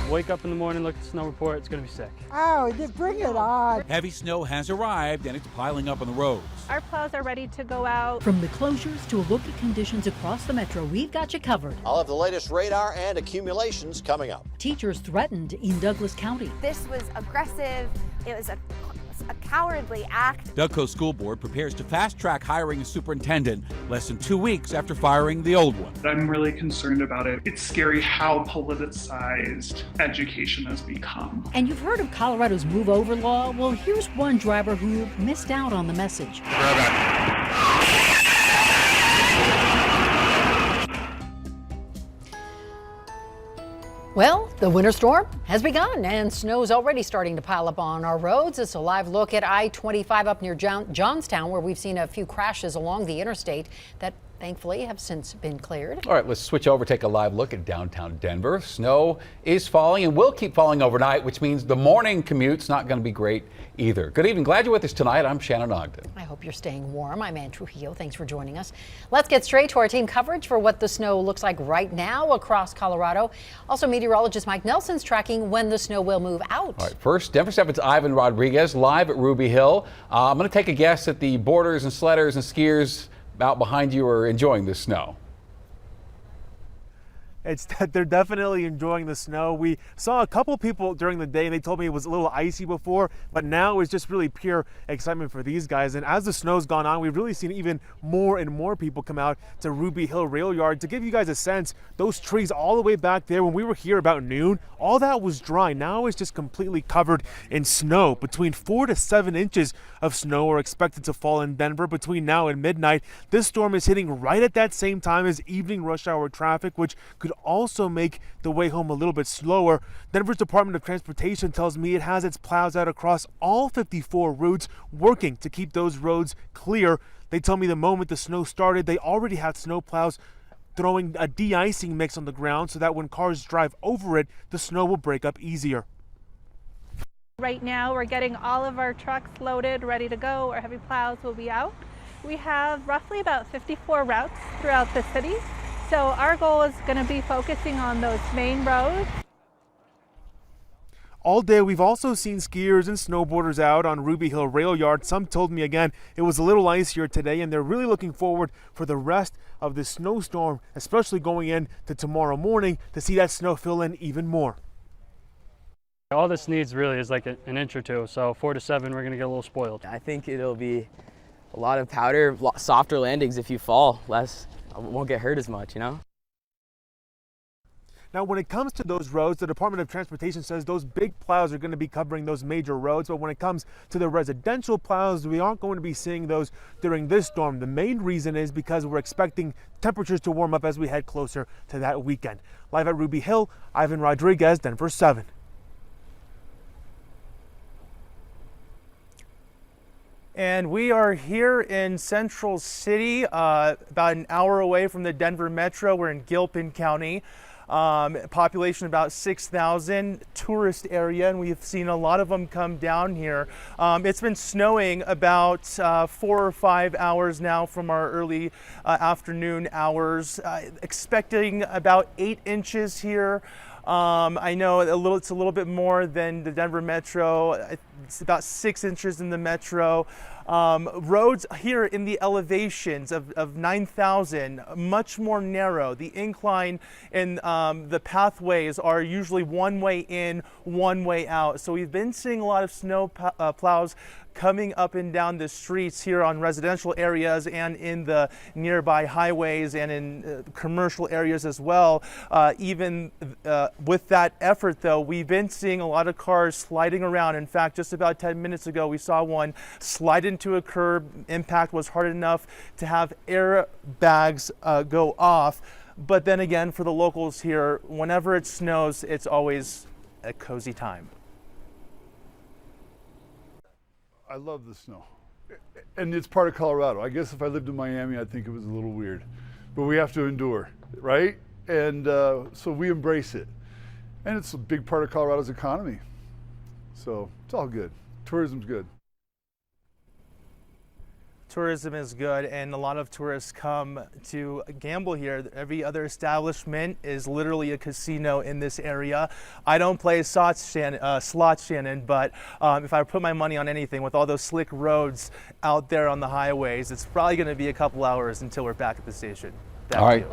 Wake up in the morning, look at the snow report, it's going to be sick. Oh, just bring it on. Heavy snow has arrived and it's piling up on the roads. Our plows are ready to go out. From the closures to a look at conditions across the metro, we've got you covered. I'll have the latest radar and accumulations coming up. Teachers threatened in Douglas County. This was aggressive. It was a cowardly act. Douglas School Board prepares to fast-track hiring a superintendent less than 2 weeks after firing the old one. I'm really concerned about it. It's scary how politicized education has become. And you've heard of Colorado's Move Over law? Well, here's one driver who missed out on the message. Well, the winter storm has begun and snow's already starting to pile up on our roads. It's a live look at I-25 up near Johnstown, where we've seen a few crashes along the interstate that thankfully have since been cleared. All right, let's switch over, take a live look at downtown Denver. Snow is falling and will keep falling overnight, which means the morning commute's not going to be great either. Good evening. Glad you're with us tonight. I'm Shannon Ogden. I hope you're staying warm. I'm Ann Trujillo. Thanks for joining us. Let's get straight to our team coverage for what the snow looks like right now across Colorado. Also, meteorologist Mike Nelson's tracking when the snow will move out. All right, first, Denver 7's Ivan Rodriguez live at Ruby Hill. I'm going to take a guess that the boarders and sledders and skiers out behind you are enjoying the snow. They're definitely enjoying the snow. We saw a couple people during the day and they told me it was a little icy before, but now it's just really pure excitement for these guys. And as the snow's gone on, we've really seen even more and more people come out to Ruby Hill Rail Yard. To give you guys a sense, those trees all the way back there, when we were here about noon, all that was dry. Now it's just completely covered in snow. Between 4 to 7 inches of snow are expected to fall in Denver between now and midnight. This storm is hitting right at that same time as evening rush hour traffic, which could also make the way home a little bit slower. Denver's Department of Transportation tells me it has its plows out across all 54 routes, working to keep those roads clear. They tell me the moment the snow started, they already had snow plows throwing a de-icing mix on the ground so that when cars drive over it, the snow will break up easier. Right now, we're getting all of our trucks loaded, ready to go. Our heavy plows will be out. We have roughly about 54 routes throughout the city. So our goal is going to be focusing on those main roads. All day, we've also seen skiers and snowboarders out on Ruby Hill Rail Yard. Some told me again it was a little icier today, and they're really looking forward for the rest of this snowstorm, especially going into tomorrow morning to see that snow fill in even more. All this needs really is like an inch or two, so 4 to 7, we're going to get a little spoiled. I think it'll be a lot of powder, softer landings if you fall, won't get hurt as much, you know? Now, when it comes to those roads, the Department of Transportation says those big plows are going to be covering those major roads. But when it comes to the residential plows, we aren't going to be seeing those during this storm. The main reason is because we're expecting temperatures to warm up as we head closer to that weekend. Live at Ruby Hill, Ivan Rodriguez, Denver 7. And we are here in Central City, about an hour away from the Denver Metro. We're in Gilpin County. Population about 6,000, tourist area, and we've seen a lot of them come down here. It's been snowing about 4 or 5 hours now from our early afternoon hours. Expecting about 8 inches here. I know it's a little bit more than the Denver Metro. It's about 6 inches in the Metro. Roads here in the elevations of 9,000, much more narrow. The incline and the pathways are usually one way in, one way out. So we've been seeing a lot of snow plows coming up and down the streets here on residential areas and in the nearby highways and in commercial areas as well. Even with that effort, though, we've been seeing a lot of cars sliding around. In fact, just about 10 minutes ago, we saw one slide into a curb. Impact was hard enough to have airbags go off. But then again, for the locals here, whenever it snows, it's always a cozy time. I love the snow, and it's part of Colorado. I guess if I lived in Miami, I'd think it was a little weird, but we have to endure, right? And so we embrace it, and it's a big part of Colorado's economy. So it's all good. Tourism's good. tourism is good, and a lot of tourists come to gamble here. Every other establishment is literally a casino in this area. I don't play slots, Shannon, but if I put my money on anything, with all those slick roads out there on the highways, it's probably going to be a couple hours until we're back at the station. All right,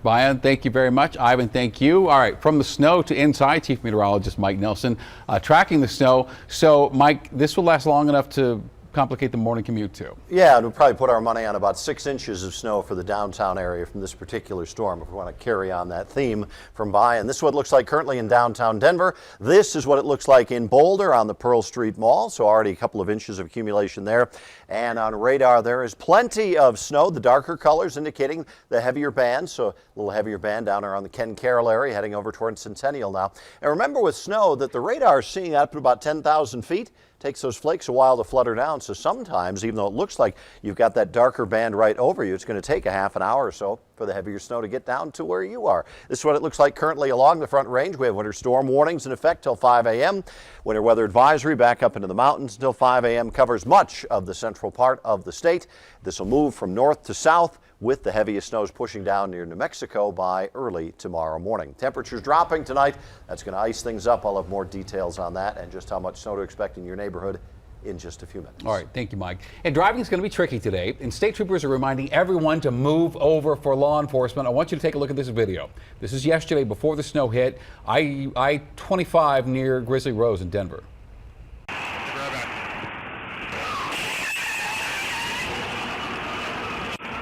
Brian, thank you very much. Ivan, thank you. All right, from the snow to inside, Chief Meteorologist Mike Nelson tracking the snow. So, Mike, this will last long enough to complicate the morning commute too. Yeah, and we'll probably put our money on about 6 inches of snow for the downtown area from this particular storm if we want to carry on that theme from Brian. This is what it looks like currently in downtown Denver. This is what it looks like in Boulder on the Pearl Street Mall, so already a couple of inches of accumulation there. And on radar there is plenty of snow, the darker colors indicating the heavier band, so a little heavier band down around the Ken Carroll area heading over toward Centennial now. And remember with snow that the radar is seeing up to about 10,000 feet. Takes those flakes a while to flutter down, so sometimes, even though it looks like you've got that darker band right over you, it's going to take a half an hour or so for the heavier snow to get down to where you are. This is what it looks like currently along the Front Range. We have winter storm warnings in effect till 5 a.m. Winter weather advisory back up into the mountains until 5 a.m. covers much of the central part of the state. This will move from north to south, with the heaviest snows pushing down near New Mexico by early tomorrow morning. Temperatures dropping tonight. That's going to ice things up. I'll have more details on that and just how much snow to expect in your neighborhood in just a few minutes. All right, thank you, Mike. And driving is going to be tricky today, and state troopers are reminding everyone to move over for law enforcement. I want you to take a look at this video. This is yesterday before the snow hit, I-25 near Grizzly Rose in Denver.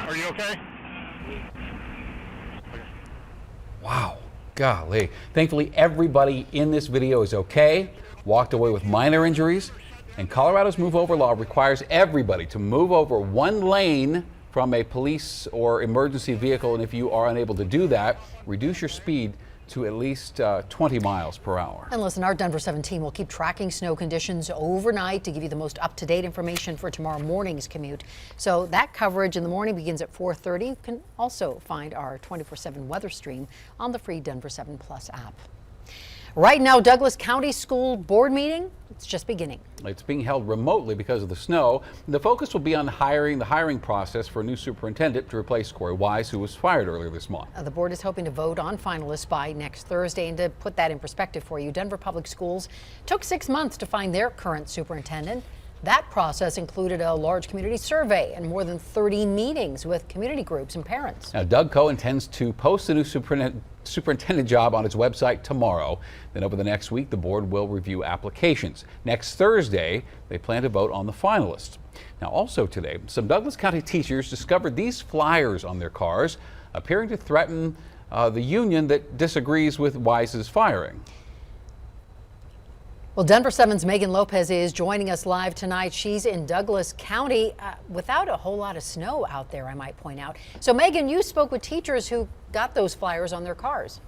Are you okay? Wow, golly. Thankfully, everybody in this video is okay, walked away with minor injuries, and Colorado's move over law requires everybody to move over one lane from a police or emergency vehicle, and if you are unable to do that, reduce your speed to at least 20 miles per hour. And listen, our Denver 7 team will keep tracking snow conditions overnight to give you the most up-to-date information for tomorrow morning's commute. So that coverage in the morning begins at 4:30. You can also find our 24/7 weather stream on the free Denver 7 Plus app. Right now, Douglas County School Board meeting, it's just beginning. It's being held remotely because of the snow. The focus will be on the hiring process for a new superintendent to replace Corey Wise, who was fired earlier this month. The board is hoping to vote on finalists by next Thursday. And to put that in perspective for you, Denver Public Schools took 6 months to find their current superintendent. That process included a large community survey and more than 30 meetings with community groups and parents. Now, Doug Coe intends to post the new superintendent job on its website tomorrow. Then over the next week, the board will review applications. Next Thursday, they plan to vote on the finalists. Now, also today, some Douglas County teachers discovered these flyers on their cars, appearing to threaten the union that disagrees with Wise's firing. Well, Denver 7's Megan Lopez is joining us live tonight. She's in Douglas County without a whole lot of snow out there, I might point out. So, Megan, you spoke with teachers who got those flyers on their cars.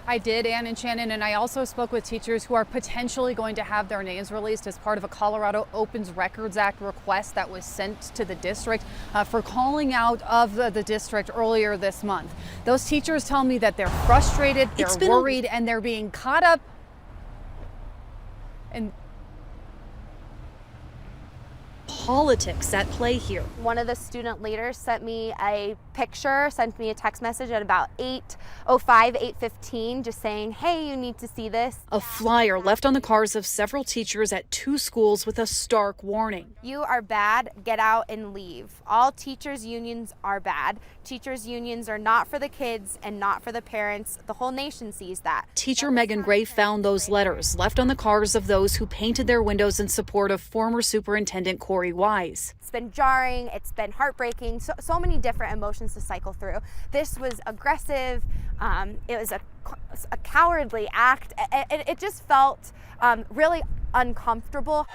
I did, Ann and Shannon, and I also spoke with teachers who are potentially going to have their names released as part of a Colorado Opens Records Act request that was sent to the district for calling out of the district earlier this month. Those teachers tell me that they're frustrated, they're worried, and they're being caught up and politics at play here. One of the student leaders sent me a picture, sent me a text message at about 8:05, 8:15, just saying, hey, you need to see this. A flyer left on the cars of several teachers at 2 schools with a stark warning. You are bad, get out and leave. All teachers' unions are bad. Teachers' unions are not for the kids and not for the parents. The whole nation sees that. Teacher Megan Gray found those letters left on the cars of those who painted their windows in support of former Superintendent Corey Wise. It's been jarring, it's been heartbreaking, so many different emotions to cycle through. This was aggressive, it was a cowardly act. It just felt really uncomfortable.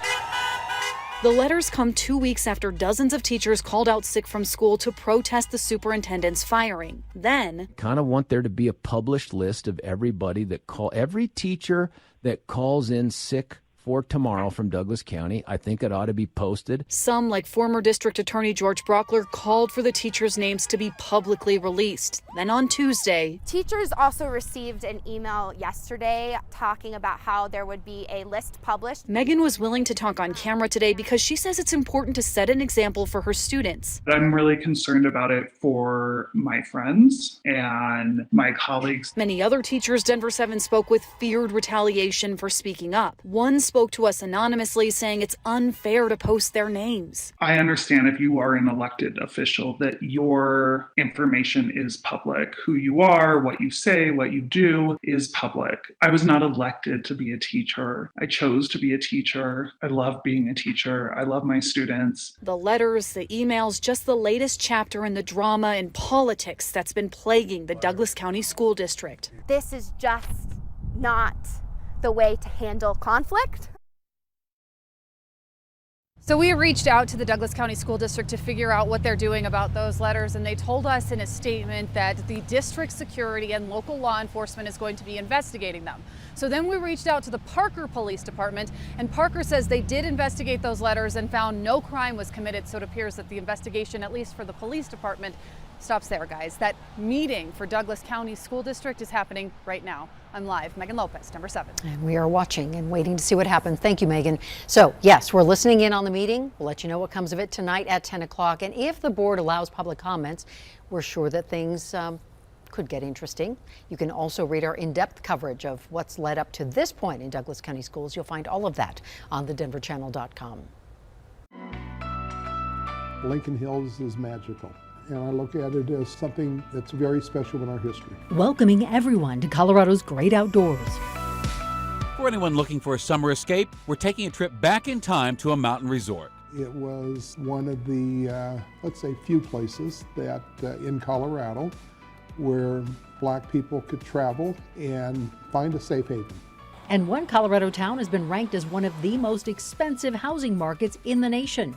The letters come 2 weeks after dozens of teachers called out sick from school to protest the superintendent's firing. Then, kind of want there to be a published list of everybody every teacher that calls in sick for tomorrow from Douglas County. I think it ought to be posted. Some, like former District Attorney George Brockler, called for the teachers' names to be publicly released. Then on Tuesday, teachers also received an email yesterday talking about how there would be a list published. Megan was willing to talk on camera today because she says it's important to set an example for her students. I'm really concerned about it for my friends and my colleagues. Many other teachers Denver 7 spoke with feared retaliation for speaking up. One spoke to us anonymously, saying it's unfair to post their names. I understand if you are an elected official that your information is public. Who you are, what you say, what you do is public. I was not elected to be a teacher. I chose to be a teacher. I love being a teacher. I love my students. The letters, the emails, just the latest chapter in the drama and politics that's been plaguing the Douglas County School District. This is just not the way to handle conflict. So we reached out to the Douglas County School District to figure out what they're doing about those letters, and they told us in a statement that the district security and local law enforcement is going to be investigating them. So then we reached out to the Parker Police Department, and Parker says they did investigate those letters and found no crime was committed. So it appears that the investigation, at least for the police department, stops there, guys. That meeting for Douglas County School District is happening right now. I'm live. Megan Lopez, Denver 7. And we are watching and waiting to see what happens. Thank you, Megan. So, yes, we're listening in on the meeting. We'll let you know what comes of it tonight at 10 o'clock. And if the board allows public comments, we're sure that things could get interesting. You can also read our in-depth coverage of what's led up to this point in Douglas County schools. You'll find all of that on thedenverchannel.com. Lincoln Hills is magical, and I look at it as something that's very special in our history. Welcoming everyone to Colorado's great outdoors. For anyone looking for a summer escape, we're taking a trip back in time to a mountain resort. It was one of the, let's say, few places that in Colorado where black people could travel and find a safe haven. And one Colorado town has been ranked as one of the most expensive housing markets in the nation.